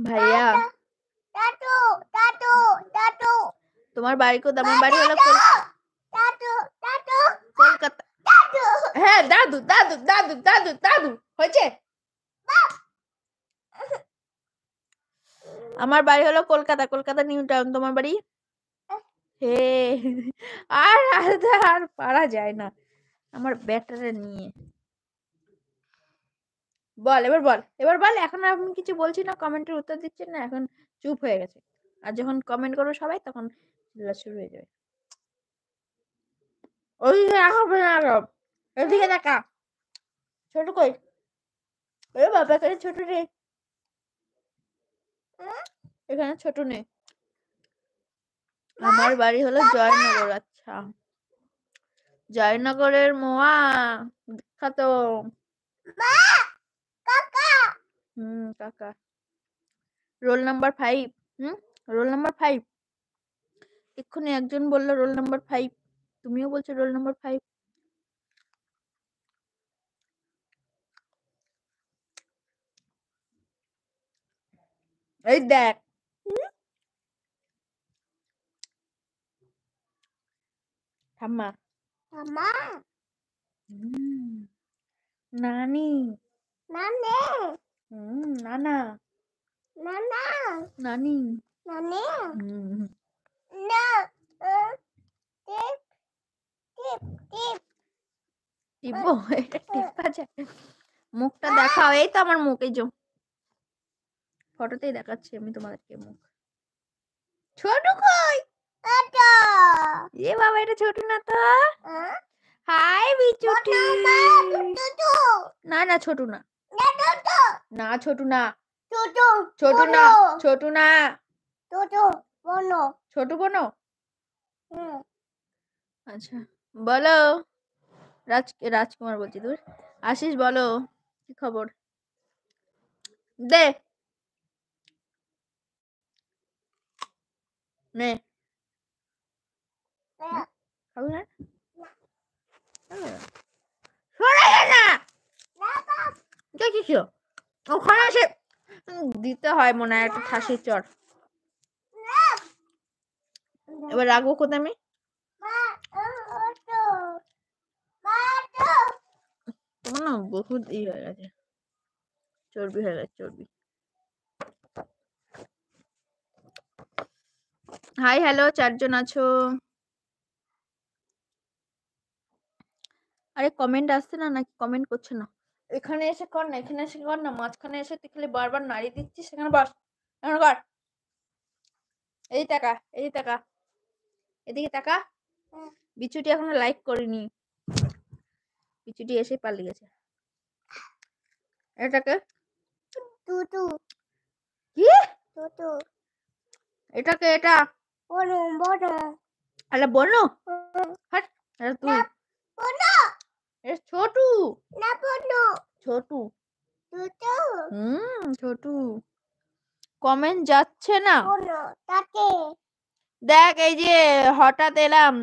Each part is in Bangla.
ভাইয়া তোমার বাড়ি কোথায়? আমার বাড়ি হলো কলকাতা। হ্যাঁ দাদু দাদু দাদু দাদু দাদু হয়েছে। আমার বাড়ি হলো কলকাতা, কলকাতা নিউ টাউন। তোমার বাড়ি? হে আর পারা যায় না আমার ব্যাটারে নিয়ে। বল এবার বল, এবার বল। এখন আমি কিছু বলছি না, কমেন্টের উত্তর দিচ্ছেন না, এখন চুপ হয়ে গেছে। আর যখন কমেন্ট করবে সবাই তখন চিল্লা শুরু হয়ে যাবে। ওই হবে না, এদিকে দেখা ছোট কই? ওরে বাবা এখানে ছোট রে, এখানে ছোট নেই। আমার বাড়ি হলো জয়নগর। আচ্ছা জয়নগরের মোয়া বিখ্যাত। কাকা। Roll number 5। Roll number 5। এক্ষুনি একজন বললো রোল নাম্বার 5, তুমিও বলছো রোল নাম্বার 5। এই দেখ ঠাম্মা নানি নানা নানি টিপবো? এটা টিপা যায়? মুখটা দেখাও। এই তো আমার মুখ, এই যে ফটোতেই দেখাচ্ছি আমি তোমাদেরকে মুখ। ছোট কই? এ বাবা এটা ছোট না তো। হাই বিচুটি। না না ছোট না, না ছোট না, ছোট না, ছোট না, ছোট বোনো। আচ্ছা বলো। রাজকুমার বলছি তোর। আশিস বলো কি খবর? দে নে খাবি না? সরে যা না। দেখিস ওখানে এসে দিতে হয় মনে হয় একটা ঠাসির চড়। এবার রাখবো কোথায় আমি? তোমার না বহুত হয়ে গেছে, চর্বি হয়ে গেছে, চর্বি। হাই হ্যালো, 4 জন আছো। আরে কমেন্ট আসছে না নাকি? কমেন্ট করছে না। এখানে এসে কর না, এখানে এসে কর না, মাঝখানে এসে তুই খালি বারবার নাড়িয়ে দিচ্ছিস। সেখানে বস, এখানে কর। এই টাকা, এই টাকা, এদিকে টাকা। বিচুটি এখনো লাইক করিনি, বিচুটি এসে পালিয়ে গেছে। এটাকে কি? এটাকে এটা আরে বলো হাট। এটা তুই ছোটু ছোটু ছোটু। কমেন্ট যাচ্ছে না। দেখ এই যে হঠাৎ এলাম,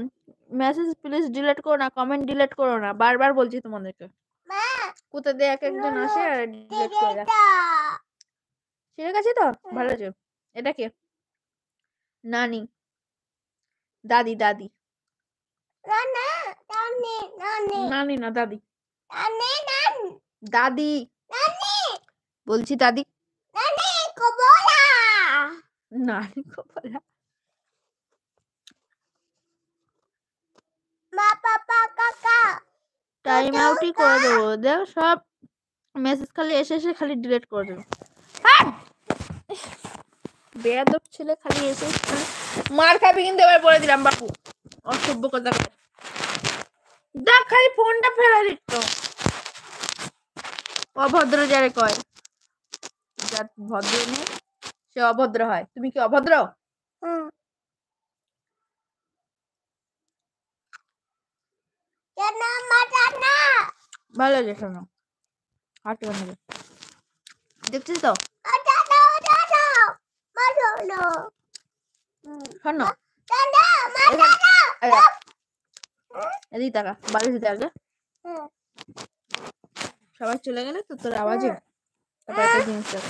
মেসেজ প্লিজ ডিলিট করো না, কমেন্ট ডিলিট করো না, বারবার বলছি তোমাদেরকে। কোথা দিয়ে এক একজন আসে আর ডিলিট করে দেয়। ঠিক আছে তো ভালো আছে। এটা কে? নানি, দাদি, দাদি, নানি না দাদি, দাদি বলছি, দাদি। নানি কো বলা। টাইম আউটই করে দেবো। দেখ সব মেসেজ খালি এসে এসে খালি ডিলিট করে দেবো। বেয়াদব ছেলে খালি এসে মার খাবি কিন্তু এবার বলে দিলাম বাপু। অসভ্য কথা দেখ খালি ফোনটা ফেলে দিত। অভদ্র যারে কয়, যার ভদ্র নেই সে অভদ্র হয়। তুমি কি অভদ্র? ভালো লাগে শোনো, হাঁটু বানাবে দেখছিস তো শোনো। এদিকে টাকা বাড়ি দিতে আগে সবাই চলে গেলে তো তোর আওয়াজে তারপর একটা জিনিস দেখ।